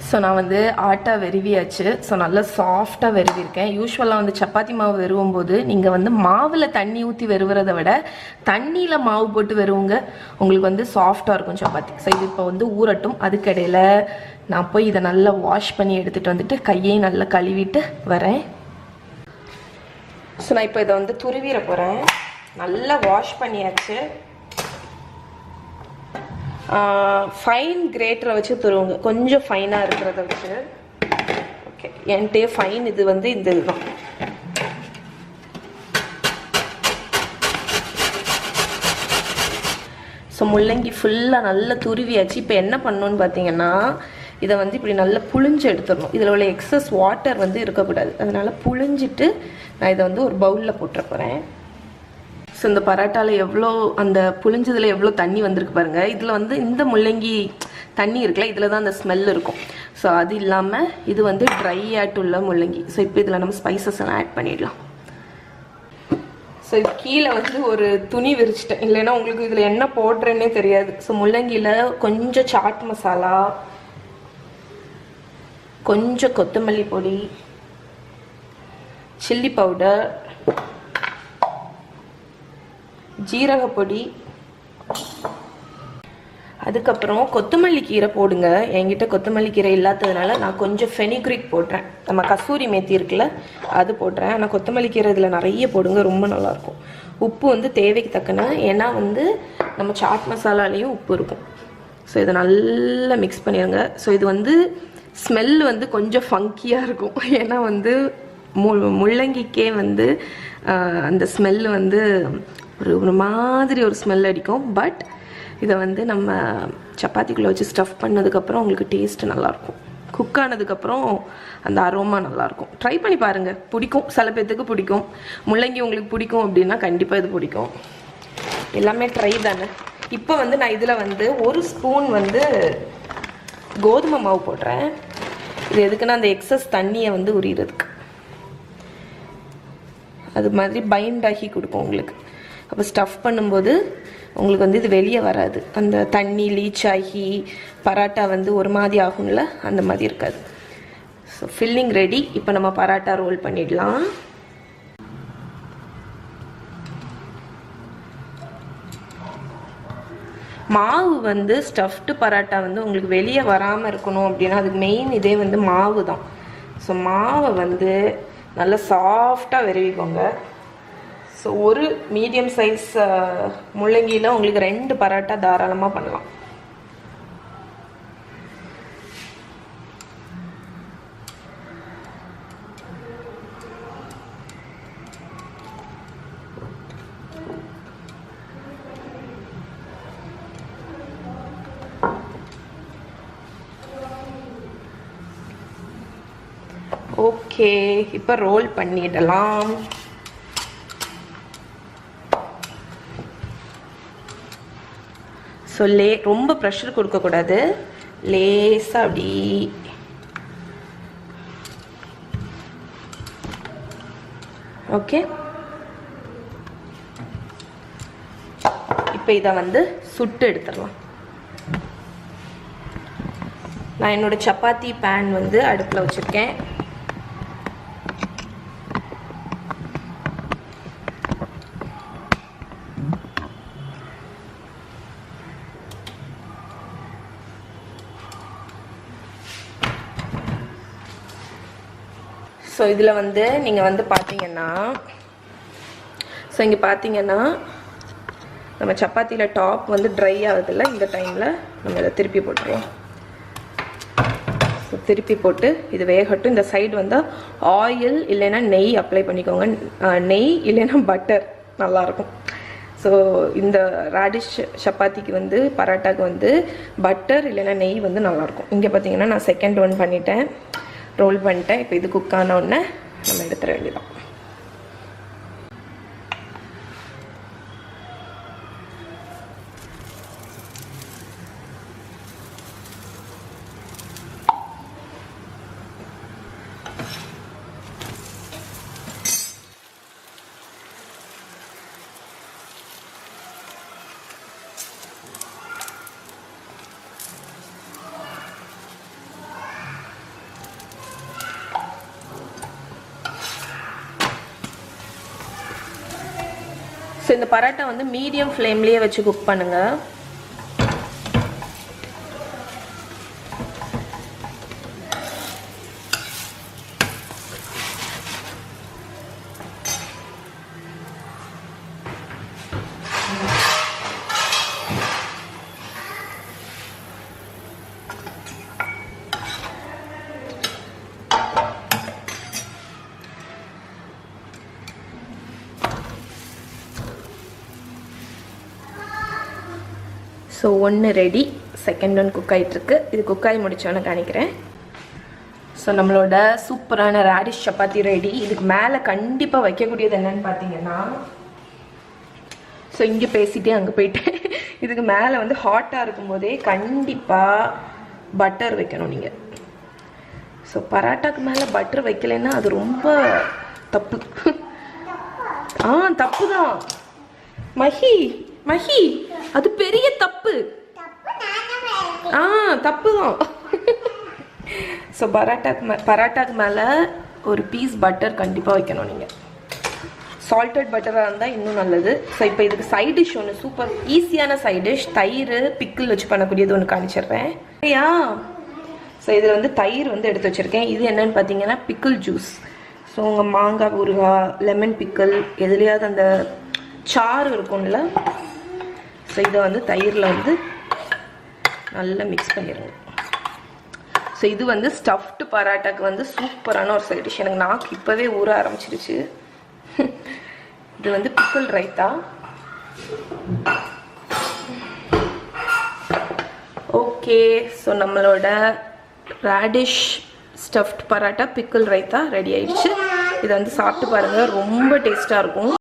So நான் வந்து atta வெறுவியாச்சு. So நல்லா சாஃப்டாக வெறுவிருக்கேன். யூஸ்வலாக வந்து சப்பாத்தி மாவு வெறுவும் போது நீங்கள் வந்து மாவில் தண்ணி ஊற்றி வெறுவுறதை விட தண்ணியில் மாவு போட்டு வெறுவுங்க, உங்களுக்கு வந்து சாஃப்டாக இருக்கும் சப்பாத்தி. ஸோ இது இப்போ வந்து ஊறட்டும். அதுக்கிடையில் நான் போய் இதை நல்லா வாஷ் பண்ணி எடுத்துகிட்டு வந்துட்டு கையையும் நல்லா கழுவிட்டு வரேன். ஸோ நான் இப்போ இதை வந்து துருவிட போகிறேன். நல்லா வாஷ் பண்ணியாச்சு. ஃபைன் கிரேட்டரை வச்சு துருவுங்க, கொஞ்சம் ஃபைனாக இருக்கிறத வச்சு. ஓகே, என்கிட்ட ஃபைன் இது வந்து இந்த இதுதான். ஸோ முள்ளங்கி ஃபுல்லாக நல்லா துருவியாச்சு. இப்போ என்ன பண்ணணுன்னு பார்த்தீங்கன்னா, இதை வந்து இப்படி நல்லா புழிஞ்சு எடுத்துடணும். இதில் உள்ள எக்ஸஸ் வாட்டர் வந்து இருக்கக்கூடாது. அதனால் புழிஞ்சிட்டு நான் இதை வந்து ஒரு பவுலில் போட்டுற போகிறேன். ஸோ இந்த பராட்டாவில் எவ்வளோ அந்த புளிஞ்சதில் எவ்வளோ தண்ணி வந்திருக்கு பாருங்கள். இதில் வந்து இந்த முள்ளங்கி தண்ணி இருக்குல்ல, இதில் தான் அந்த ஸ்மெல் இருக்கும். ஸோ அது இல்லாமல் இது வந்து ட்ரை ஆட்டுள்ள முள்ளங்கி. ஸோ இப்போ இதில் நம்ம ஸ்பைசஸ் எல்லாம் ஆட் பண்ணிடலாம். ஸோ இது கீழே வந்து ஒரு துணி விரிச்சிட்டேன், இல்லைன்னா உங்களுக்கு இதில் என்ன போடுறேன்னே தெரியாது. ஸோ முள்ளங்கியில் கொஞ்சம் சாட் மசாலா, கொஞ்சம் கொத்தமல்லி பொடி, சில்லி பவுடர், ஜீரக பொடி, அதுக்கப்புறம் கொத்தமல்லி கீரை போடுங்க. என்கிட்ட கொத்தமல்லி கீரை இல்லாததுனால நான் கொஞ்சம் ஃபெனிக்ரிக் போடுறேன். நம்ம கசூரி மேத்தி இருக்குல்ல, அது போடுறேன். ஆனால் கொத்தமல்லி கீரை இதில் நிறைய போடுங்க, ரொம்ப நல்லாயிருக்கும். உப்பு வந்து தேவைக்கு தக்கன, ஏன்னா வந்து நம்ம சாட் மசாலாலேயும் உப்பு இருக்கும். ஸோ இதை நல்லா மிக்ஸ் பண்ணிடுங்க. ஸோ இது வந்து ஸ்மெல் வந்து கொஞ்சம் ஃபங்கியாக இருக்கும், ஏன்னா வந்து முள்ளங்கிக்கே வந்து அந்த ஸ்மெல் வந்து ஒரு மாதிரி ஒரு ஸ்மெல் அடிக்கும். பட் இதை வந்து நம்ம சப்பாத்திக்குள்ளே வச்சு ஸ்டஃப் பண்ணதுக்கப்புறம் உங்களுக்கு டேஸ்ட்டு நல்லாயிருக்கும். குக் ஆனதுக்கப்புறம் அந்த அரோமா நல்லாயிருக்கும். ட்ரை பண்ணி பாருங்கள், பிடிக்கும். சில பேர்த்துக்கு பிடிக்கும். முள்ளங்கி உங்களுக்கு பிடிக்கும் அப்படின்னா கண்டிப்பாக இது பிடிக்கும். எல்லாமே ட்ரை தானே. இப்போ வந்து நான் இதில் வந்து ஒரு ஸ்பூன் வந்து கோதுமை மாவு போடுறேன். இது எதுக்குன்னா அந்த எக்ஸஸ் தண்ணியை வந்து உரிகிறதுக்கு, அது மாதிரி பைண்ட் ஆகி கொடுக்கும் உங்களுக்கு. அப்போ ஸ்டஃப் பண்ணும்போது உங்களுக்கு வந்து இது வெளியே வராது. அந்த தண்ணி லீச் ஆகி பராட்டா வந்து ஒரு மாதிரி ஆகும்ல, அந்த மாதிரி இருக்காது. So filling ready. இப்போ நம்ம பராட்டா ரோல் பண்ணிடலாம். மாவு வந்து ஸ்டஃப்டு பராட்டா வந்து உங்களுக்கு வெளியே வராமல் இருக்கணும் அப்படின்னா அதுக்கு மெயின் இதே வந்து மாவு தான். ஸோ மாவை வந்து நல்லா சாஃப்டாக விரவிக்கோங்க. ஸோ ஒரு மீடியம் சைஸ் முள்ளங்கியில் உங்களுக்கு 2 பராட்டா தாராளமாக பண்ணலாம். ஓகே, இப்போ ரோல் பண்ணிடலாம். ஸோ ரொம்ப ப்ரெஷர் கொடுக்கக்கூடாது, லேசாக அப்படி ஓகே. இப்போ இதை வந்து சுட்டு எடுத்துடலாம். நான் என்னோடய சப்பாத்தி பேன் வந்து அடுப்பில் வச்சுருக்கேன். ஸோ இதில் வந்து நீங்கள் வந்து பார்த்தீங்கன்னா, ஸோ இங்கே பார்த்தீங்கன்னா நம்ம சப்பாத்தியில் டாப் வந்து ட்ரை ஆகுதில்ல, இந்த டைமில் நம்ம இதை திருப்பி போட்டுருவோம். ஸோ திருப்பி போட்டு இது வேகட்டும். இந்த சைடு வந்து ஆயில் இல்லைன்னா நெய் அப்ளை பண்ணிக்கோங்க. நெய் இல்லைன்னா பட்டர் நல்லாயிருக்கும். ஸோ இந்த ராடிஷ் சப்பாத்திக்கு வந்து பராட்டாக்கு வந்து பட்டர் இல்லைன்னா நெய் வந்து நல்லாயிருக்கும். இங்கே பார்த்தீங்கன்னா நான் செகண்ட் ஒன் பண்ணிட்டேன், ரோல் பண்ணிட்டேன். இப்போ இது குக் ஆன உடனே நம்ம எடுத்துட வேண்டியதான். ஸோ இந்த பராட்டா வந்து மீடியம் ஃப்ளேம்லேயே வச்சு குக் பண்ணுங்கள். ஸோ ஒன்று ரெடி, செகண்ட் ஒன் குக் ஆகிட்டுருக்கு. இது குக் ஆகி முடிச்சோன்னு காணிக்கிறேன். ஸோ நம்மளோட சூப்பரான ராடிஷ் சப்பாத்தி ரெடி. இதுக்கு மேலே கண்டிப்பாக வைக்கக்கூடியது என்னன்னு பார்த்தீங்கன்னா, ஸோ இங்கே பேசிகிட்டே அங்கே போயிட்டேன். இதுக்கு மேலே வந்து ஹாட்டாக இருக்கும்போதே கண்டிப்பாக பட்டர் வைக்கணும் நீங்கள். ஸோ பராட்டாக்கு மேலே பட்டர் வைக்கலைன்னா அது ரொம்ப தப்பு. தப்பு தான் மஹி, மஹி, அது பெரிய தப்பு. தப்பு தான். ஸோ பராட்டாக்கு மேலே ஒரு பீஸ் பட்டர் கண்டிப்பாக வைக்கணும் நீங்கள். சால்டட் பட்டராக இருந்தால் இன்னும் நல்லது. ஸோ இப்போ இதுக்கு சைட் டிஷ் ஒன்று சூப்பர் ஈஸியான சைட் டிஷ், தயிர் பிக்கிள் வச்சு பண்ணக்கூடியது ஒன்று காமிச்சிடுறேன். சரியா? ஸோ இதில் வந்து தயிர் வந்து எடுத்து வச்சுருக்கேன். இது என்னன்னு பார்த்தீங்கன்னா பிக்கிள் ஜூஸ். ஸோ உங்கள் மாங்காய் ஊறுகாய், லெமன் பிக்கிள் எதுலையாவது அந்த சாறு இருக்கும்ல, ஸோ இதை வந்து தயிரில் வந்து நல்லா மிக்ஸ் பண்ணிடுங்க. ஸோ இது வந்து ஸ்டஃப்டு பராட்டாக்கு வந்து சூப்பரான ஒரு சைட் டிஷ். எனக்கு நாக்கு இப்போவே ஊற ஆரம்பிச்சிருச்சு. இது வந்து பிக்கிள் ரைத்தா. ஓகே, ஸோ நம்மளோட radish stuffed parotta pickle raita ready ஆயிடுச்சு. இதை வந்து சாப்பிட்டு பாருங்கள், ரொம்ப டேஸ்ட்டாக இருக்கும்.